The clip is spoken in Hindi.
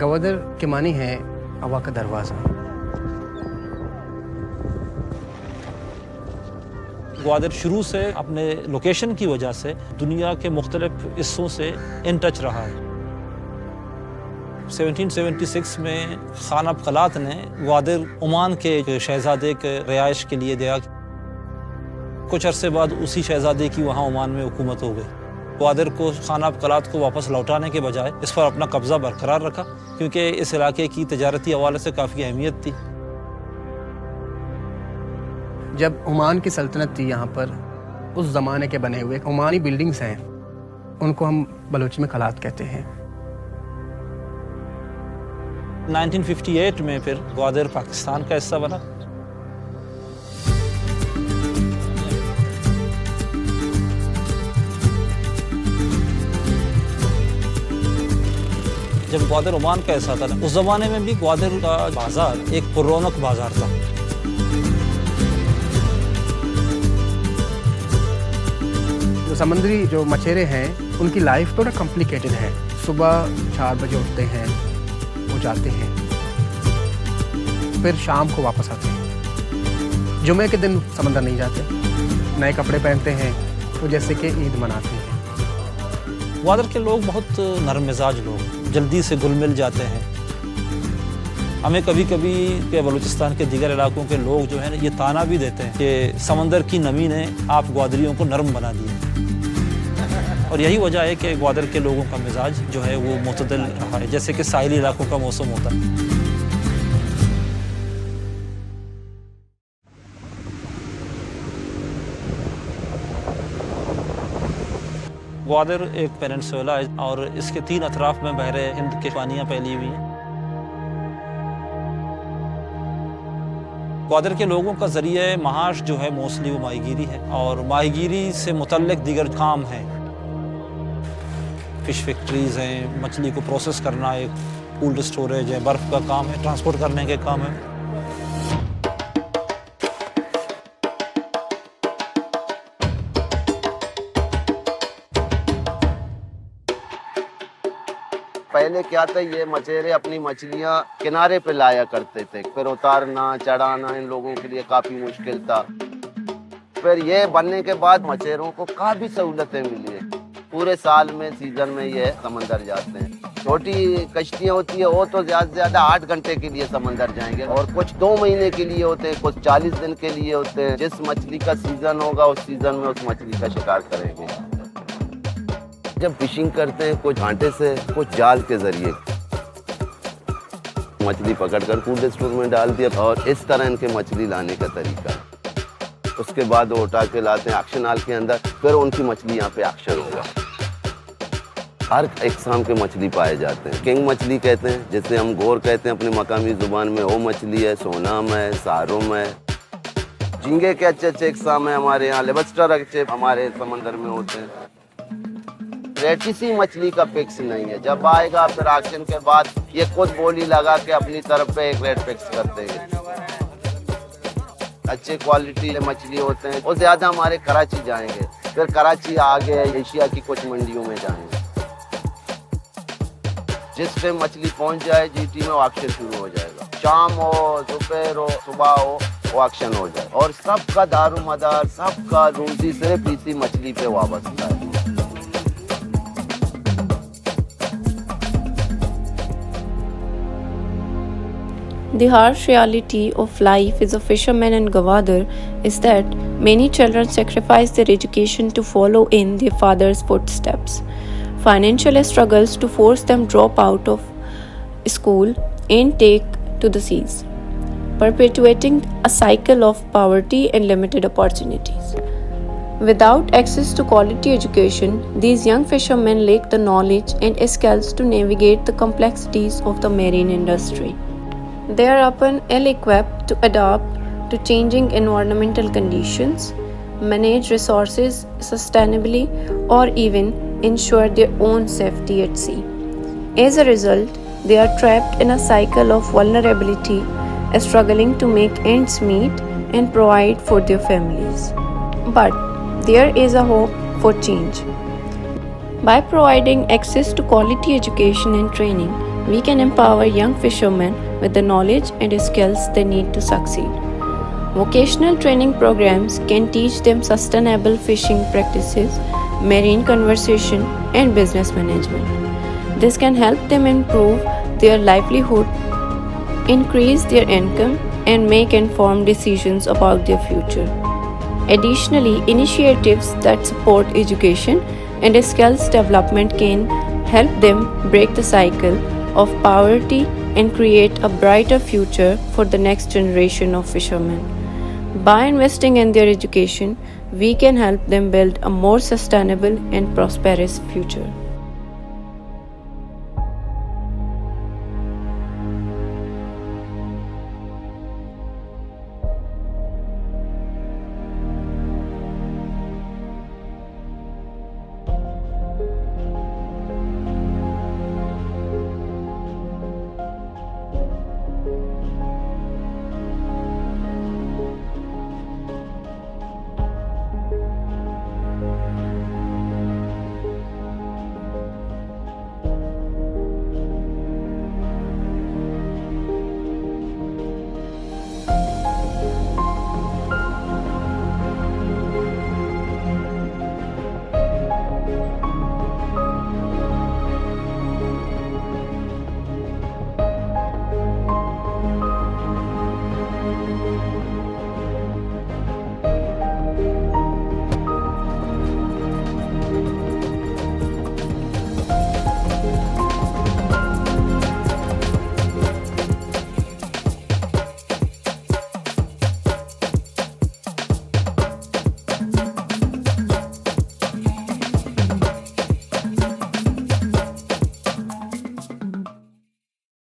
गवादर के मानी है हवा का दरवाज़ा। ग्वादर शुरू से अपने लोकेशन की वजह से दुनिया के मुख्तलिफ हिस्सों से इन टच रहा है। 1776 में खान अब खलात ने ग्वादर ओमान के शहजादे के रिहाइश के लिए दिया। कुछ अरसे बाद उसी शहजादे की वहाँ ओमान में हुकूमत हो गई। ग्वादर को खान अब खलात को वापस लौटाने के बजाय इस पर अपना कब्ज़ा बरकरार रखा, क्योंकि इस इलाके की तजारती हवाले से काफ़ी अहमियत थी। जब ओमान की सल्तनत थी यहाँ पर, उस ज़माने के बने हुए ओमानी बिल्डिंग्स हैं, उनको हम बलोची में खलात कहते हैं। 1958 में फिर ग्वादर पाकिस्तान का हिस्सा बना। जब ग्वादर ओमान का हिस्सा था, उस जमाने में भी ग्वादर का बाजार एक पुरौनक बाजार था। जो समुद्री जो मछेरे हैं, उनकी लाइफ थोड़ा कॉम्प्लिकेटेड है। सुबह 4 बजे उठते हैं, वो जाते हैं, फिर शाम को वापस आते हैं। जुमे के दिन समंदर नहीं जाते, नए कपड़े पहनते हैं, तो जैसे कि ईद मनाते हैं। ग्वादर के लोग बहुत नरम मिजाज लोग, जल्दी से घुल मिल जाते हैं। हमें कभी कभी के बलूचिस्तान के दीगर इलाकों के लोग जो हैं ये ताना भी देते हैं कि समंदर की नमी ने आप ग्वादरियों को नरम बना दिया। और यही वजह है कि ग्वादर के लोगों का मिजाज जो है वो मुतदल रहा है, जैसे कि साहिली इलाकों का मौसम होता है। ग्वादर एक पेनिनसुला है और इसके 3 अतराफ में बहरे हिंद के पानियाँ फैली हुई हैं। ग्वादर के लोगों का ज़रिए महाश जो है मोस्टली वो माहीगीरी है, और माहीगीरी से मुतल्लिक दीगर काम हैं। फ़िश फैक्ट्रीज़ हैं, मछली को प्रोसेस करना, एक कोल्ड स्टोरेज है, बर्फ़ का काम है, ट्रांसपोर्ट करने के काम है। पहले क्या था, ये मछेरे अपनी मछलियाँ किनारे पे लाया करते थे, फिर उतारना चढ़ाना इन लोगों के लिए काफी मुश्किल था। फिर ये बनने के बाद मछेरों को काफी सहूलतें मिली है। पूरे साल में सीजन में ये समंदर जाते हैं। छोटी कश्तियाँ होती है, वो तो ज्यादा से ज्यादा 8 घंटे के लिए समंदर जाएंगे, और कुछ 2 महीने के लिए होते हैं, कुछ 40 दिन के लिए होते हैं। जिस मछली का सीजन होगा उस सीजन में उस मछली का शिकार करेंगे। जब फिशिंग करते हैं, कुछ कांटे से, कुछ जाल के जरिए मछली पकड़कर कोल्ड स्टोर में डाल दिया, और इस तरह इनके मछली लाने का तरीका। उसके बाद वो उठा के लाते हैं एक्शन हाल के अंदर, फिर उनकी मछली यहाँ पे एक्शन होगा। हर इकसाम के मछली पाए जाते हैं। किंग मछली कहते हैं, जिसे हम गोर कहते हैं अपने मकामी जुबान में, वो मछली है। सोनाम है, सारुम है, झींगे के अच्छे इकसाम है हमारे यहाँ। लेबस्टर अच्छे हमारे समंदर में होते हैं। किसी मछली का फिक्स नहीं है, जब आएगा फिर एक्शन के बाद ये खुद बोली लगा के अपनी तरफ पे एक रेट फिक्स कर देंगे। अच्छे क्वालिटी मछली होते हैं, वो ज्यादा हमारे कराची जाएंगे, फिर कराची आगे एशिया की कुछ मंडियों में जाएंगे। जिस पे मछली पहुंच जाए जीटी में, वो एक्शन शुरू हो जाएगा। शाम हो, दोपहर हो, सुबह हो, वो एक्शन हो जाए। और सबका दारोमदार, सबका रोजी सिर्फ इसी मछली पे वाबस्ता है। The harsh reality of life as a fisherman in Gwadar is that many children sacrifice their education to follow in their father's footsteps. Financial struggles to force them drop out of school and take to the seas, perpetuating a cycle of poverty and limited opportunities. Without access to quality education, these young fishermen lack the knowledge and skills to navigate the complexities of the marine industry. They are often ill-equipped to adapt to changing environmental conditions, manage resources sustainably, or even ensure their own safety at sea. As a result, they are trapped in a cycle of vulnerability, struggling to make ends meet and provide for their families. But there is a hope for change. By providing access to quality education and training, we can empower young fishermen with the knowledge and skills they need to succeed. Vocational training programs can teach them sustainable fishing practices, marine conservation, and business management. This can help them improve their livelihood, increase their income, and make informed decisions about their future. Additionally, initiatives that support education and skills development can help them break the cycle of poverty and create a brighter future for the next generation of fishermen. By investing in their education, we can help them build a more sustainable and prosperous future.